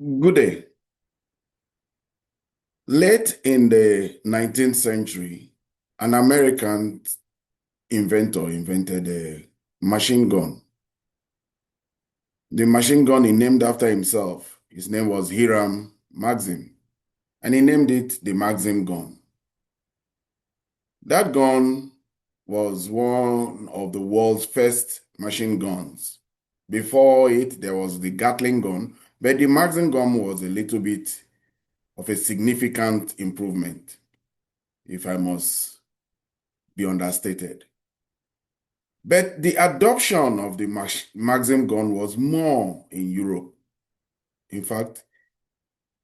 Good day. Late in the 19th century, an American inventor invented a machine gun. The machine gun he named after himself. His name was Hiram Maxim, and he named it the Maxim gun. That gun was one of the world's first machine guns. Before it, there was the Gatling gun, but the Maxim gun was a little bit of a significant improvement, if I must be understated. But the adoption of the Maxim gun was more in Europe. In fact,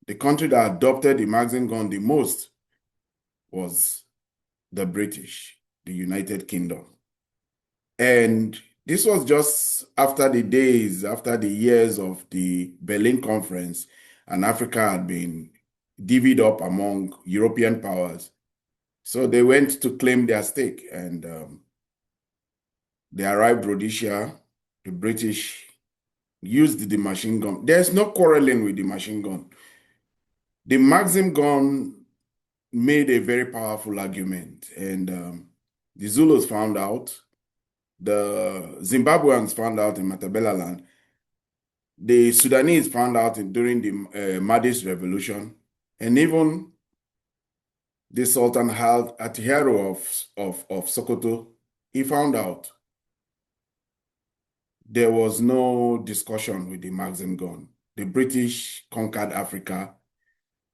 the country that adopted the Maxim gun the most was the British, the United Kingdom. And this was just after the years of the Berlin Conference, and Africa had been divvied up among European powers. So they went to claim their stake, and they arrived Rhodesia. The British used the machine gun. There's no quarreling with the machine gun. The Maxim gun made a very powerful argument, and the Zulus found out, the Zimbabweans found out in Matabeleland, the Sudanese found out during the Mahdist Revolution, and even the Sultan Attiharo of Sokoto, he found out. There was no discussion with the Maxim gun. The British conquered Africa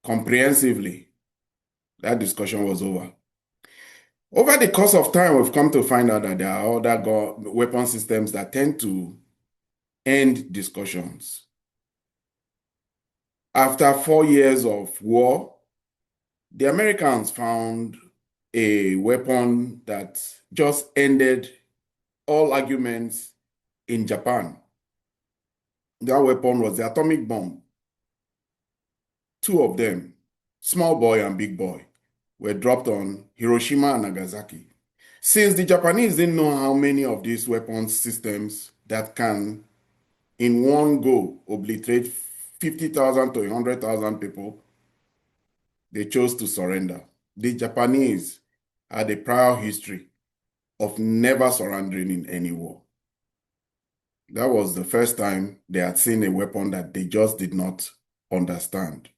comprehensively. That discussion was over. Over the course of time, we've come to find out that there are other weapon systems that tend to end discussions. After 4 years of war, the Americans found a weapon that just ended all arguments in Japan. That weapon was the atomic bomb. Two of them, small boy and big boy, were dropped on Hiroshima and Nagasaki. Since the Japanese didn't know how many of these weapon systems that can, in one go, obliterate 50,000 to 100,000 people, they chose to surrender. The Japanese had a prior history of never surrendering in any war. That was the first time they had seen a weapon that they just did not understand.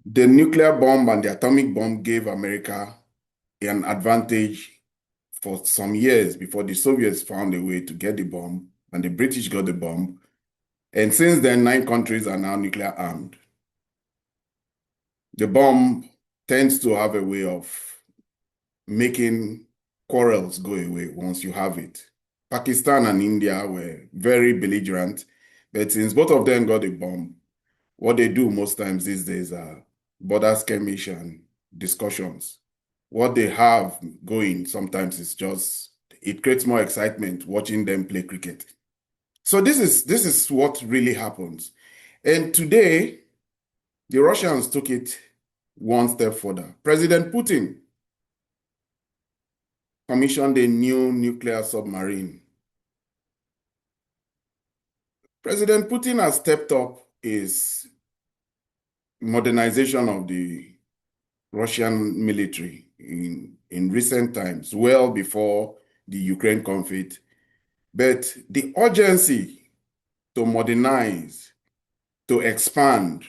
The nuclear bomb and the atomic bomb gave America an advantage for some years before the Soviets found a way to get the bomb and the British got the bomb. And since then, 9 countries are now nuclear armed. The bomb tends to have a way of making quarrels go away once you have it. Pakistan and India were very belligerent, but since both of them got a bomb, what they do most times these days are border skirmish and discussions. What they have going sometimes is just, it creates more excitement watching them play cricket. So this is what really happens. And today, the Russians took it one step further. President Putin commissioned a new nuclear submarine. President Putin has stepped up his modernization of the Russian military in recent times, well before the Ukraine conflict. But the urgency to modernize, to expand,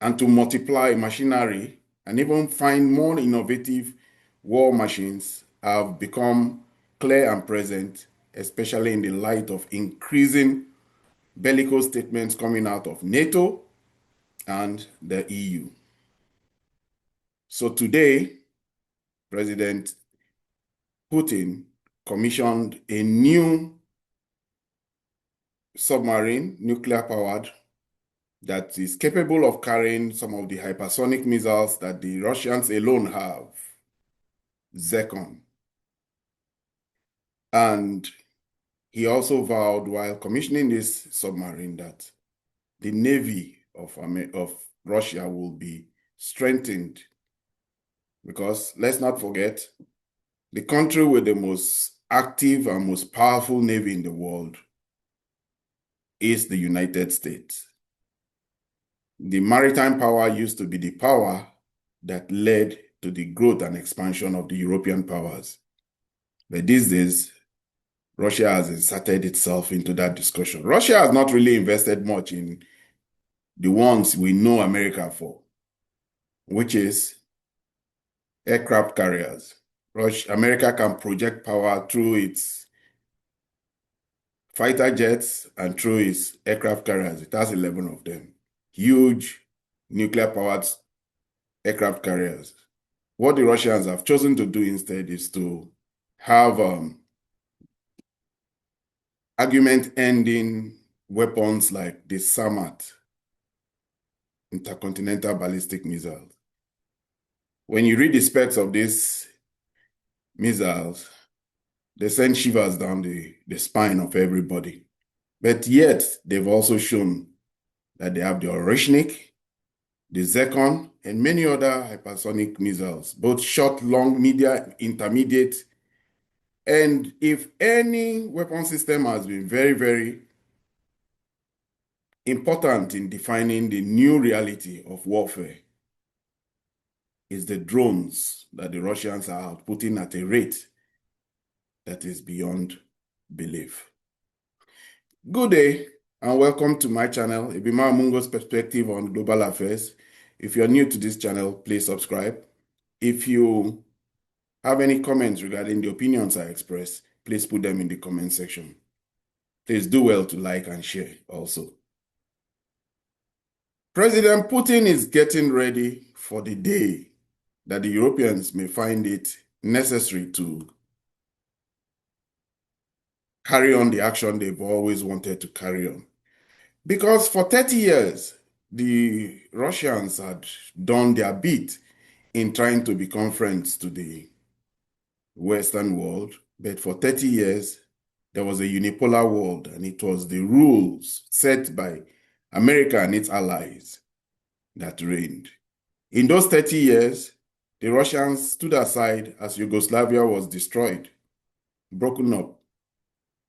and to multiply machinery, and even find more innovative war machines have become clear and present, especially in the light of increasing bellicose statements coming out of Nato and the EU. So today, President Putin commissioned a new submarine, nuclear-powered, that is capable of carrying some of the hypersonic missiles that the Russians alone have, Zircon. And he also vowed while commissioning this submarine that the Navy of Russia will be strengthened, because let's not forget, the country with the most active and most powerful navy in the world is the United States. The maritime power used to be the power that led to the growth and expansion of the European powers. But these days, Russia has inserted itself into that discussion. Russia has not really invested much in the ones we know America for, which is aircraft carriers. America can project power through its fighter jets and through its aircraft carriers. It has 11 of them. Huge nuclear-powered aircraft carriers. What the Russians have chosen to do instead is to have argument-ending weapons like the SAMAT, intercontinental ballistic missiles. When you read the specs of these missiles, they send shivers down the spine of everybody. But yet, they've also shown that they have the Oreshnik, the Zircon, and many other hypersonic missiles, both short, long, medium, intermediate. And if any weapon system has been very, very important in defining the new reality of warfare, is the drones that the Russians are outputting at a rate that is beyond belief. Good day and welcome to my channel, Ebima Amungo's perspective on global affairs. If you're new to this channel, please subscribe. If you have any comments regarding the opinions I express, please put them in the comment section. Please do well to like and share also. President Putin is getting ready for the day that the Europeans may find it necessary to carry on the action they've always wanted to carry on. Because for 30 years, the Russians had done their bit in trying to become friends to the Western world. But for 30 years, there was a unipolar world, and it was the rules set by America and its allies that reigned. In those 30 years, the Russians stood aside as Yugoslavia was destroyed, broken up.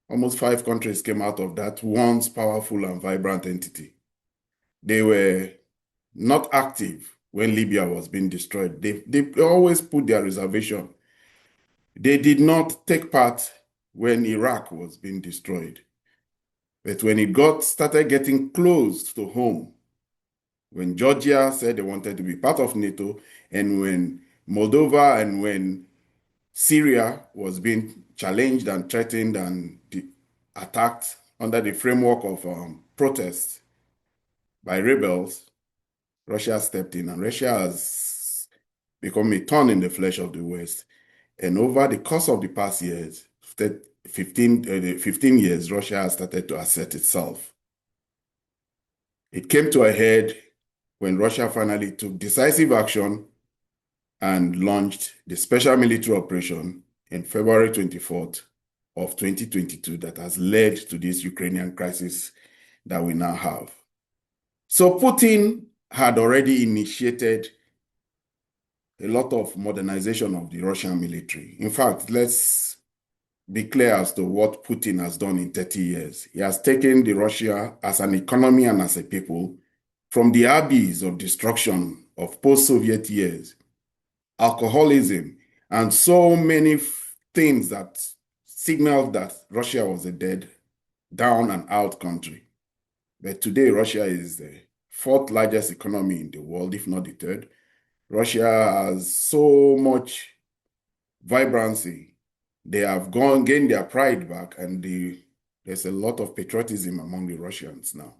Almost 5 countries came out of that once powerful and vibrant entity. They were not active when Libya was being destroyed. They always put their reservation. They did not take part when Iraq was being destroyed. But when it started getting close to home, when Georgia said they wanted to be part of Nato, and when Moldova and when Syria was being challenged and threatened and attacked under the framework of protests by rebels, Russia stepped in, and Russia has become a thorn in the flesh of the West. And over the course of the past years, 15 years, Russia has started to assert itself. It came to a head when Russia finally took decisive action and launched the special military operation in February 24th of 2022 that has led to this Ukrainian crisis that we now have. So Putin had already initiated a lot of modernization of the Russian military. In fact, let's be clear as to what Putin has done in 30 years. He has taken the Russia as an economy and as a people from the abyss of destruction of post-Soviet years, alcoholism, and so many things that signaled that Russia was a dead, down and out country. But today, Russia is the 4th largest economy in the world, if not the 3rd. Russia has so much vibrancy. They have gained their pride back, and there's a lot of patriotism among the Russians now.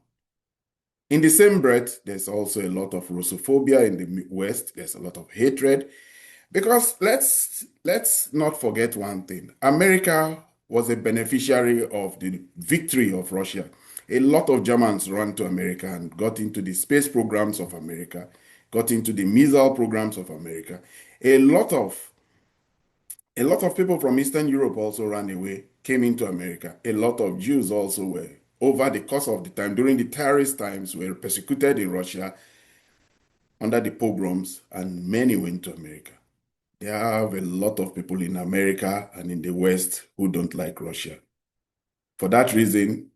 In the same breath, there's also a lot of Russophobia in the West. There's a lot of hatred. Because let's not forget one thing. America was a beneficiary of the victory of Russia. A lot of Germans ran to America and got into the space programs of America, got into the missile programs of America. A lot of people from Eastern Europe also ran away, came into America. A lot of Jews also were, over the course of the time, during the terrorist times, were persecuted in Russia under the pogroms, and many went to America. There are a lot of people in America and in the West who don't like Russia. For that reason,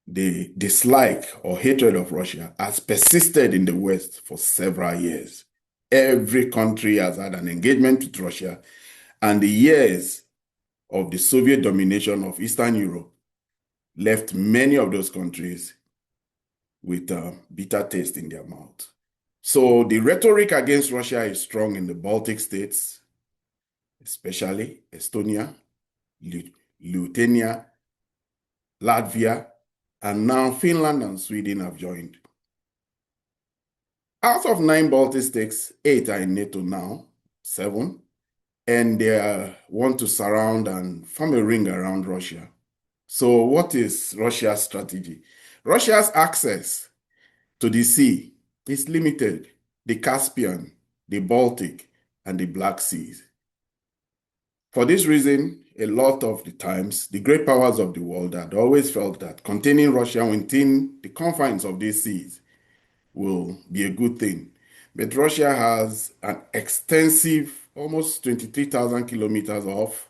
the dislike or hatred of Russia has persisted in the West for several years. Every country has had an engagement with Russia, and the years of the Soviet domination of Eastern Europe left many of those countries with a bitter taste in their mouth. So the rhetoric against Russia is strong in the Baltic states, especially Estonia, Lithuania, Latvia, and now Finland and Sweden have joined. Out of 9 Baltic states, 8 are in NATO now, 7, and they want to surround and form a ring around Russia. So what is Russia's strategy? Russia's access to the sea is limited. The Caspian, the Baltic, and the Black Seas. For this reason, a lot of the times, the great powers of the world had always felt that containing Russia within the confines of these seas will be a good thing. But Russia has an extensive, almost 23,000 kilometers of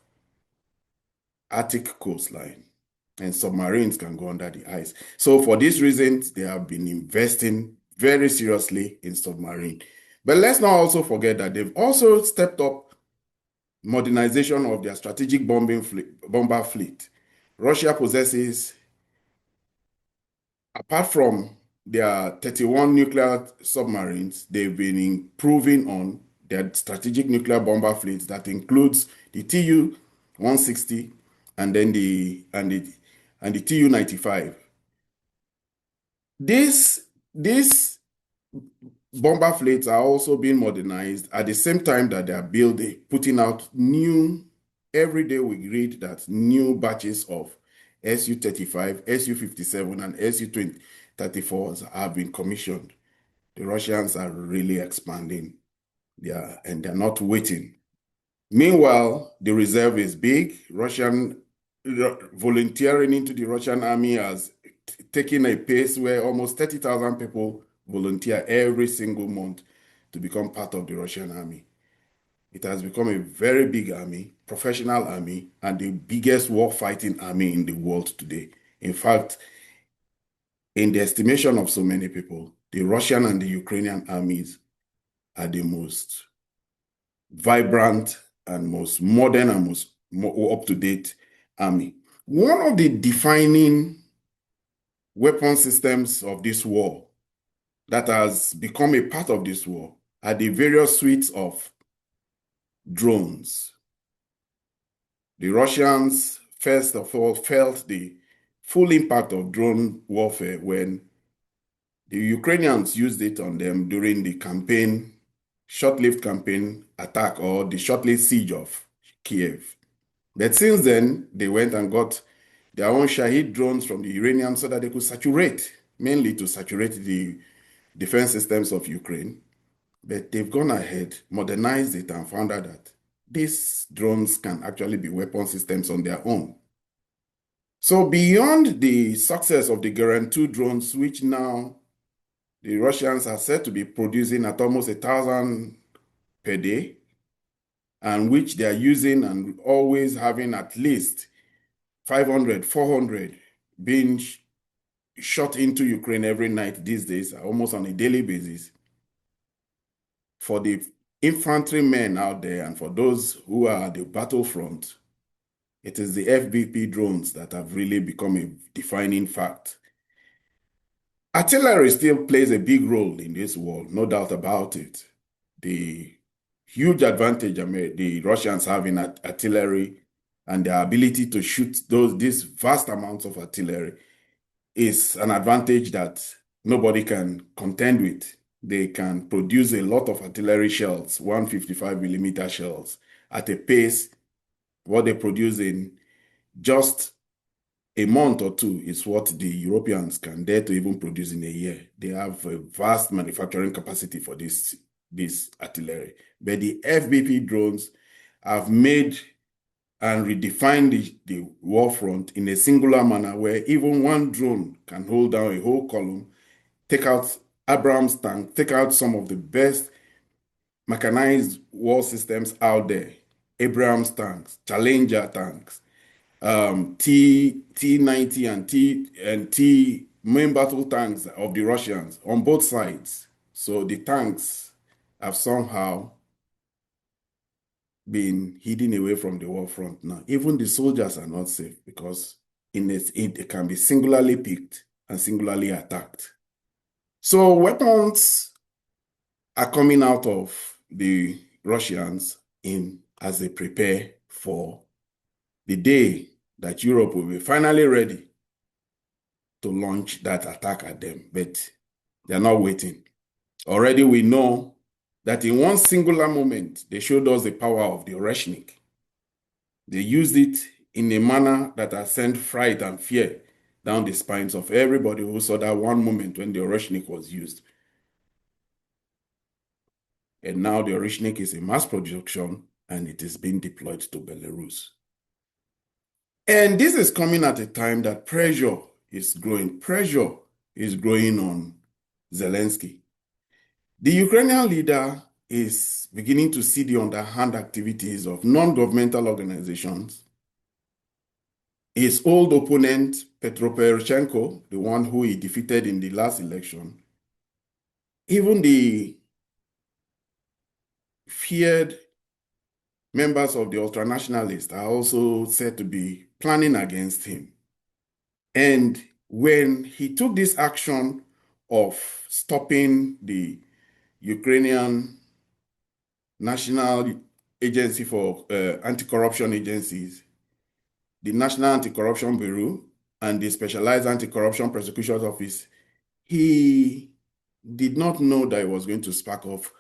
Arctic coastline, and submarines can go under the ice. So for these reasons, they have been investing very seriously in submarine. But let's not also forget that they've also stepped up modernization of their strategic bomber fleet. Russia possesses, apart from their 31 nuclear submarines, they've been improving on their strategic nuclear bomber fleets that includes the Tu-160 and then the Tu-95. These bomber fleets are also being modernized at the same time that they are putting out new, every day we read that new batches of Su-35, Su-57, and Su-34s have been commissioned. The Russians are really expanding, and they're not waiting. Meanwhile, the reserve is big. Volunteering into the Russian army has taken a pace where almost 30,000 people volunteer every single month to become part of the Russian army. It has become a very big army, professional army, and the biggest war-fighting army in the world today. In fact, in the estimation of so many people, the Russian and the Ukrainian armies are the most vibrant and most modern and most up-to-date army. One of the defining weapon systems of this war that has become a part of this war are the various suites of drones. The Russians, first of all, felt the full impact of drone warfare when the Ukrainians used it on them during the campaign, short-lived campaign attack or the short-lived siege of Kiev. But since then, they went and got their own Shahid drones from the Iranians so that they could saturate, mainly to saturate the defense systems of Ukraine. But they've gone ahead, modernized it, and found out that these drones can actually be weapon systems on their own. So beyond the success of the Garand 2 drones, which now the Russians are said to be producing at almost 1,000 per day, and which they are using and always having at least 500, 400 being shot into Ukraine every night these days, almost on a daily basis. For the infantrymen out there and for those who are at the battlefront, it is the FBP drones that have really become a defining fact. Artillery still plays a big role in this war, no doubt about it. The huge advantage the Russians have in artillery and their ability to shoot these vast amounts of artillery is an advantage that nobody can contend with. They can produce a lot of artillery shells, 155 millimeter shells, at a pace. What they produce in just a month or two is what the Europeans can dare to even produce in a year. They have a vast manufacturing capacity for this artillery. But the FBP drones have made and redefined the war front in a singular manner where even one drone can hold down a whole column, take out Abrams tank, take out some of the best mechanized war systems out there, Abrams tanks, Challenger tanks, T-90 and T main battle tanks of the Russians on both sides. So the tanks have somehow been hidden away from the war front now. Even the soldiers are not safe because it can be singularly picked and singularly attacked. So weapons are coming out of the Russians in as they prepare for the day that Europe will be finally ready to launch that attack at them. But they're not waiting. Already we know that in one singular moment, they showed us the power of the rhetoric. They used it in a manner that has sent fright and fear down the spines of everybody who saw that one moment when the rhetoric was used. And now the rhetoric is in mass production and it is being deployed to Belarus. And this is coming at a time that pressure is growing. Pressure is growing on Zelensky. The Ukrainian leader is beginning to see the underhand activities of non-governmental organizations. His old opponent, Petro Poroshenko, the one who he defeated in the last election, even the feared members of the ultranationalists are also said to be planning against him. And when he took this action of stopping the Ukrainian National Agency for Anti-Corruption Agencies, the National Anti-Corruption Bureau, and the Specialized Anti-Corruption Prosecutor's Office, he did not know that it was going to spark off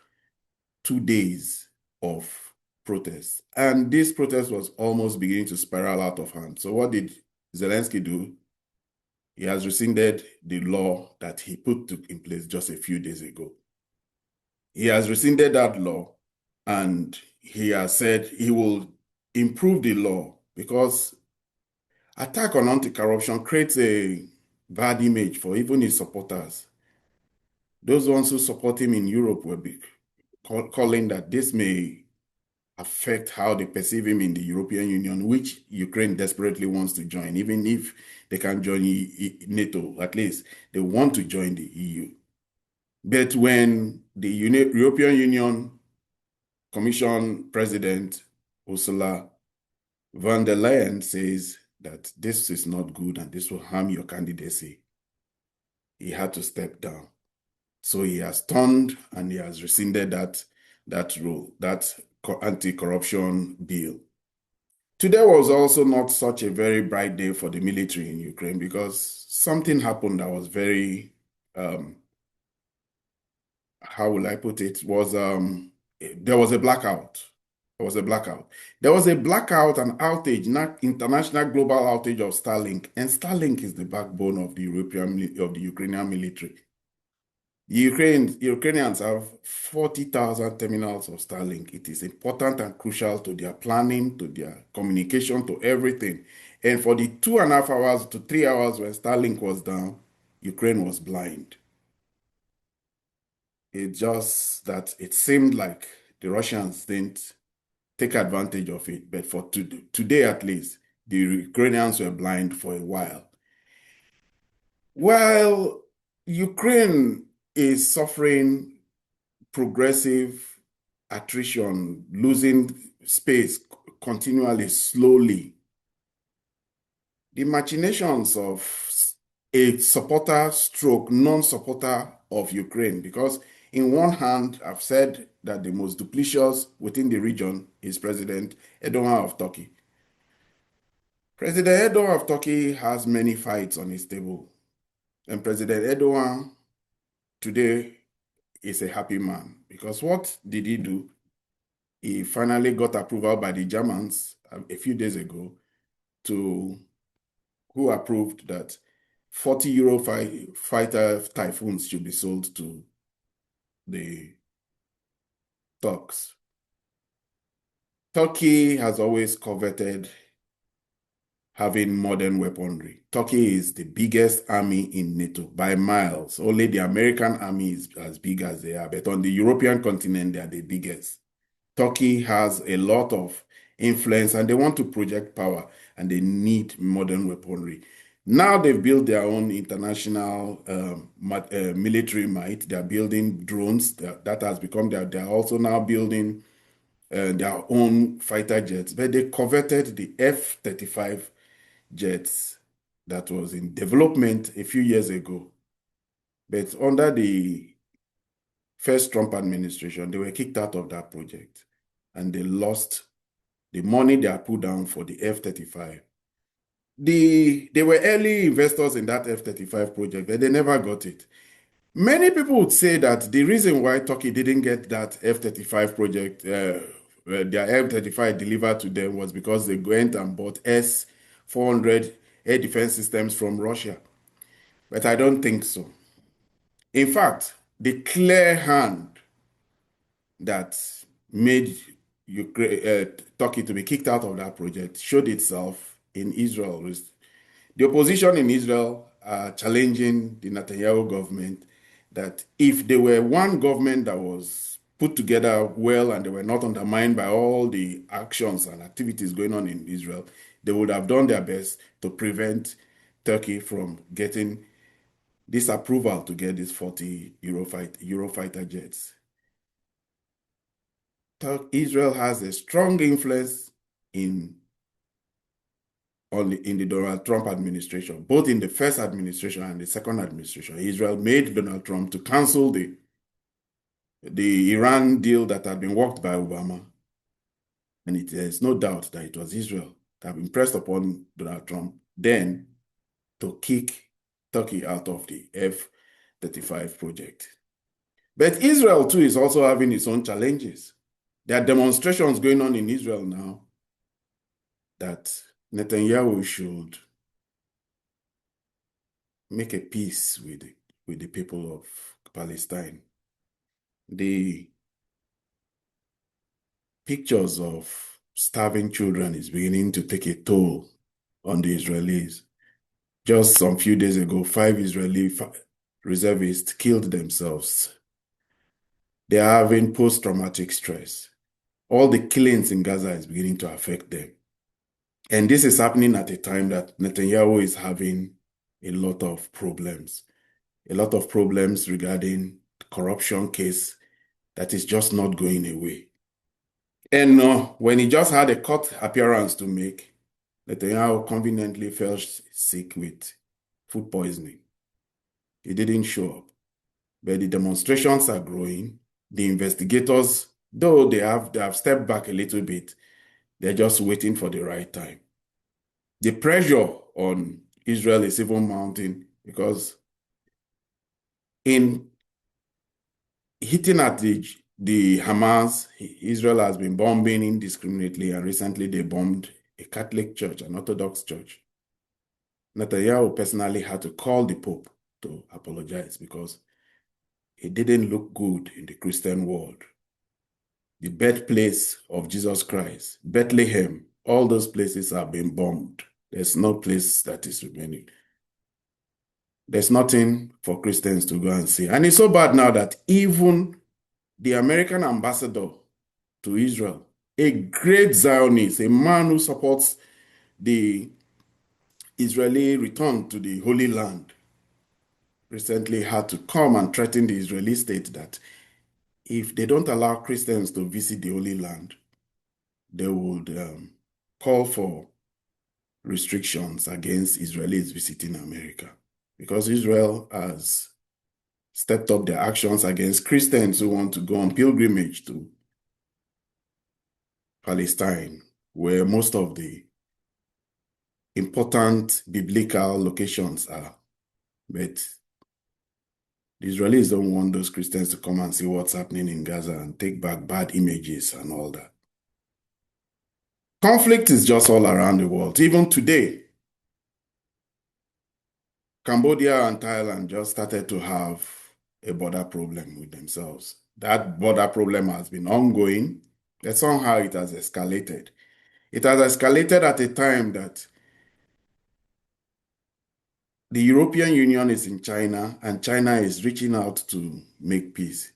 2 days of protests. And this protest was almost beginning to spiral out of hand. So what did Zelensky do? He has rescinded the law that he put in place just a few days ago. He has rescinded that law and he has said he will improve the law because attack on anti-corruption creates a bad image for even his supporters. Those ones who support him in Europe will be calling that this may affect how they perceive him in the European Union, which Ukraine desperately wants to join. Even if they can't join NATO, at least they want to join the EU. But when the European Union Commission President Ursula von der Leyen says that this is not good and this will harm your candidacy, he had to step down. So he has turned and he has rescinded that rule, that anti-corruption bill. Today was also not such a very bright day for the military in Ukraine because something happened that was very, how will I put it, was there was a blackout. There was a blackout. There was a blackout and outage, not international global outage of Starlink. And Starlink is the backbone of the Ukrainian military. The Ukrainians have 40,000 terminals of Starlink. It is important and crucial to their planning, to their communication, to everything. And for the 2.5 hours to 3 hours when Starlink was down, Ukraine was blind. It's just that it seemed like the Russians didn't take advantage of it. But for today, at least, the Ukrainians were blind for a while. While Ukraine is suffering progressive attrition, losing space continually, slowly, the machinations of a supporter stroke non-supporter of Ukraine, because in one hand, I've said that the most duplicitous within the region is President Erdogan of Turkey. President Erdogan of Turkey has many fights on his table. And President Erdogan today is a happy man because what did he do? He finally got approval by the Germans a few days ago who approved that 40 fighter Typhoons should be sold to the Turks. Turkey has always coveted having modern weaponry. Turkey is the biggest army in NATO by miles. Only the American army is as big as they are, but on the European continent, they are the biggest. Turkey has a lot of influence and they want to project power. and they need modern weaponry. Now they've built their own international military might. They're building drones. That has become they're also now building their own fighter jets. But they coveted the F-35 jets that was in development a few years ago. But under the first Trump administration, they were kicked out of that project and they lost the money they had put down for the F-35. They were early investors in that F-35 project, but they never got it. Many people would say that the reason why Turkey didn't get that F-35 project, their F-35 delivered to them was because they went and bought S-400 air defense systems from Russia. But I don't think so. In fact, the clear hand that made Turkey to be kicked out of that project showed itself in Israel. The opposition in Israel are challenging the Netanyahu government that if they were one government that was put together well and they were not undermined by all the actions and activities going on in Israel, they would have done their best to prevent Turkey from getting this approval to get these 40 Eurofighter jets. Israel has a strong influence in the Donald Trump administration, both in the first administration and the second administration. Israel made Donald Trump to cancel the Iran deal that had been worked by Obama. And there's no doubt that it was Israel that impressed upon Donald Trump then to kick Turkey out of the F-35 project. But Israel too is also having its own challenges. There are demonstrations going on in Israel now that Netanyahu should make a peace with the people of Palestine. The pictures of starving children is beginning to take a toll on the Israelis. Just some few days ago, 5 Israeli reservists killed themselves. They are having post-traumatic stress. All the killings in Gaza is beginning to affect them. And this is happening at a time that Netanyahu is having a lot of problems regarding the corruption case that is just not going away. And when he just had a court appearance to make, Netanyahu conveniently fell sick with food poisoning. He didn't show up. But the demonstrations are growing. The investigators, though they have stepped back a little bit, they're just waiting for the right time. The pressure on Israel is even mounting because in hitting at the Hamas, Israel has been bombing indiscriminately, and recently they bombed a Catholic church, an Orthodox church. Netanyahu personally had to call the Pope to apologize because it didn't look good in the Christian world. The birthplace of Jesus Christ, Bethlehem, all those places have been bombed. There's no place that is remaining. There's nothing for Christians to go and see. And it's so bad now that even the American ambassador to Israel, a great Zionist, a man who supports the Israeli return to the Holy Land, recently had to come and threaten the Israeli state that if they don't allow Christians to visit the Holy Land, they would call for restrictions against Israelis visiting America, because Israel has stepped up their actions against Christians who want to go on pilgrimage to Palestine, where most of the important biblical locations are. But the Israelis don't want those Christians to come and see what's happening in Gaza and take back bad images and all that. Conflict is just all around the world. Even today, Cambodia and Thailand just started to have a border problem with themselves. That border problem has been ongoing, but somehow it has escalated. It has escalated at a time that the European Union is in China and China is reaching out to make peace.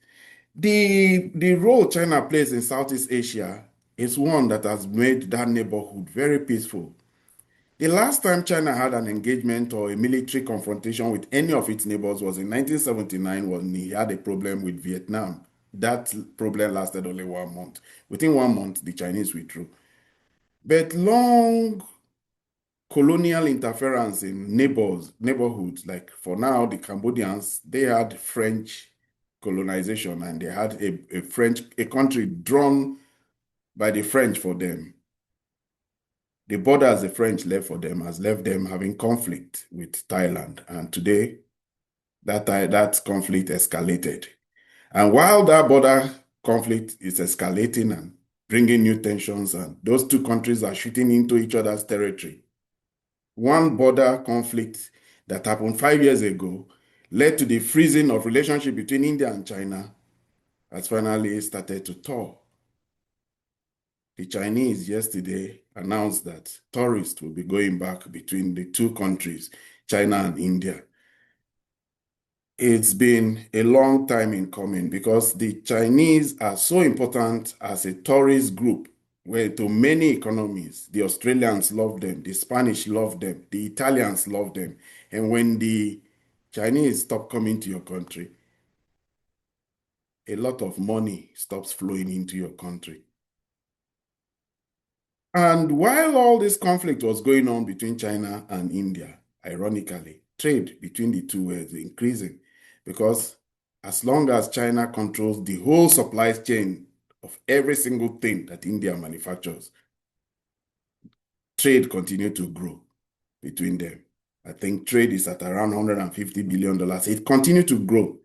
The role China plays in Southeast Asia is one that has made that neighborhood very peaceful. The last time China had an engagement or a military confrontation with any of its neighbors was in 1979 when he had a problem with Vietnam. That problem lasted only 1 month. Within 1 month, the Chinese withdrew. But long colonial interference in neighborhoods, like for now, the Cambodians, they had French colonization and they had a country drawn by the French for them. The borders the French left for them has left them having conflict with Thailand. And today, that conflict escalated. And while that border conflict is escalating and bringing new tensions, and those two countries are shooting into each other's territory, one border conflict that happened 5 years ago led to the freezing of relationship between India and China has finally started to thaw. The Chinese yesterday announced that tourists will be going back between the two countries, China and India. It's been a long time in coming because the Chinese are so important as a tourist group where to many economies. The Australians love them, the Spanish love them, the Italians love them. And when the Chinese stop coming to your country, a lot of money stops flowing into your country. And while all this conflict was going on between China and India, ironically, trade between the two was increasing because as long as China controls the whole supply chain of every single thing that India manufactures, trade continued to grow between them. I think trade is at around $150 billion. It continued to grow.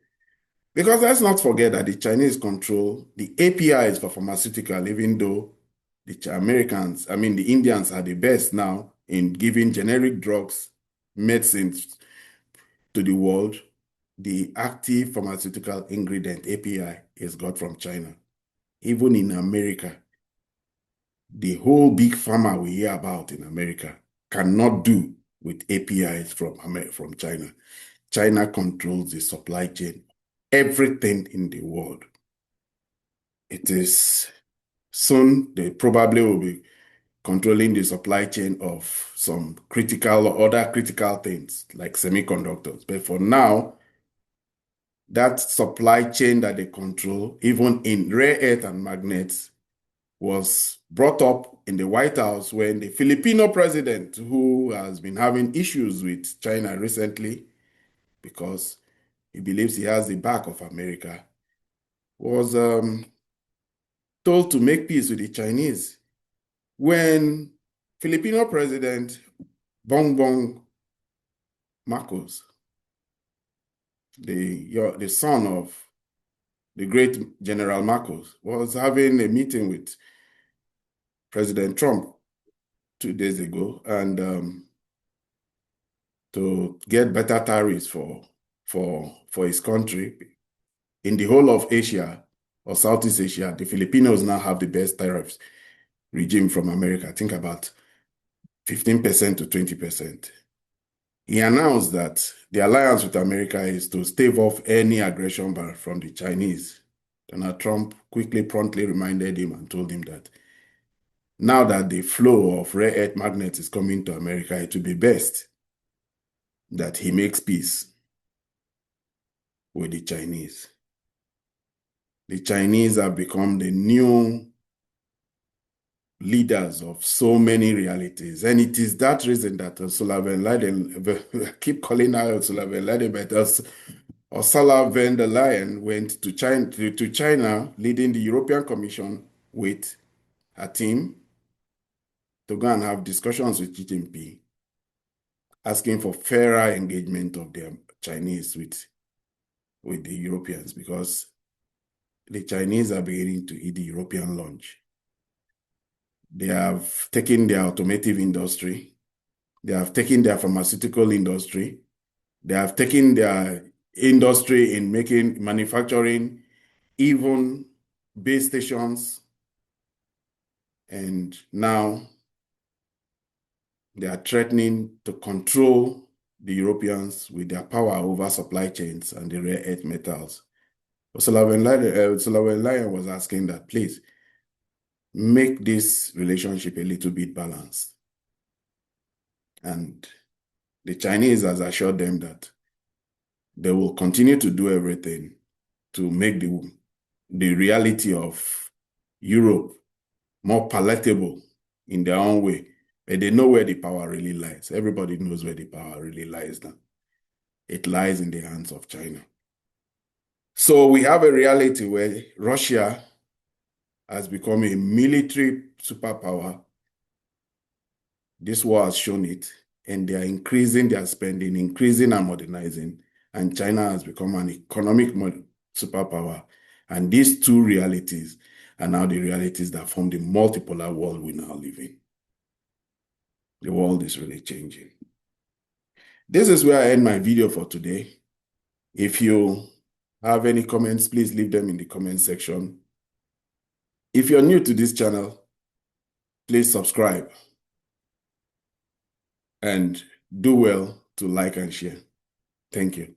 Because let's not forget that the Chinese control the APIs for pharmaceutical, even though the the Indians are the best now in giving generic drugs, medicines to the world. The active pharmaceutical ingredient, API, is got from China. Even in America, the whole big pharma we hear about in America cannot do with APIs from China. China controls the supply chain, everything in the world. It is soon they probably will be controlling the supply chain of some critical or other critical things like semiconductors. But for now, that supply chain that they control, even in rare earth and magnets, was brought up in the White House when the Filipino president, who has been having issues with China recently because he believes he has the back of America, was told to make peace with the Chinese. When Filipino President Bongbong Marcos, the son of the great General Marcos, was having a meeting with President Trump 2 days ago, and to get better tariffs for his country in the whole of Asia or Southeast Asia, the Filipinos now have the best tariffs regime from America. I think about 15% to 20%. He announced that the alliance with America is to stave off any aggression from the Chinese. Donald Trump promptly reminded him and told him that now that the flow of rare earth magnets is coming to America, it would be best that he makes peace with the Chinese. The Chinese have become the new leaders of so many realities. And it is that reason that Ursula von Leyen, I keep calling her Ursula von Leyen, but Ursula von der Leyen went to China, leading the European Commission with her team to go and have discussions with Xi Jinping, asking for fairer engagement of the Chinese with the Europeans, because the Chinese are beginning to eat the European lunch. They have taken their automotive industry. They have taken their pharmaceutical industry. They have taken their industry in manufacturing, even base stations. And now they are threatening to control the Europeans with their power over supply chains and the rare earth metals. Ursula von Leyen was asking that, please, make this relationship a little bit balanced. And the Chinese has assured them that they will continue to do everything to make the reality of Europe more palatable in their own way. But they know where the power really lies. Everybody knows where the power really lies now. It lies in the hands of China. So we have a reality where Russia has become a military superpower. This war has shown it, and they are increasing their spending, increasing and modernizing, and China has become an economic superpower. And these two realities are now the realities that form the multipolar world we now live in. The world is really changing. This is where I end my video for today. If you have any comments, please leave them in the comment section. If you're new to this channel, please subscribe and do well to like and share. Thank you.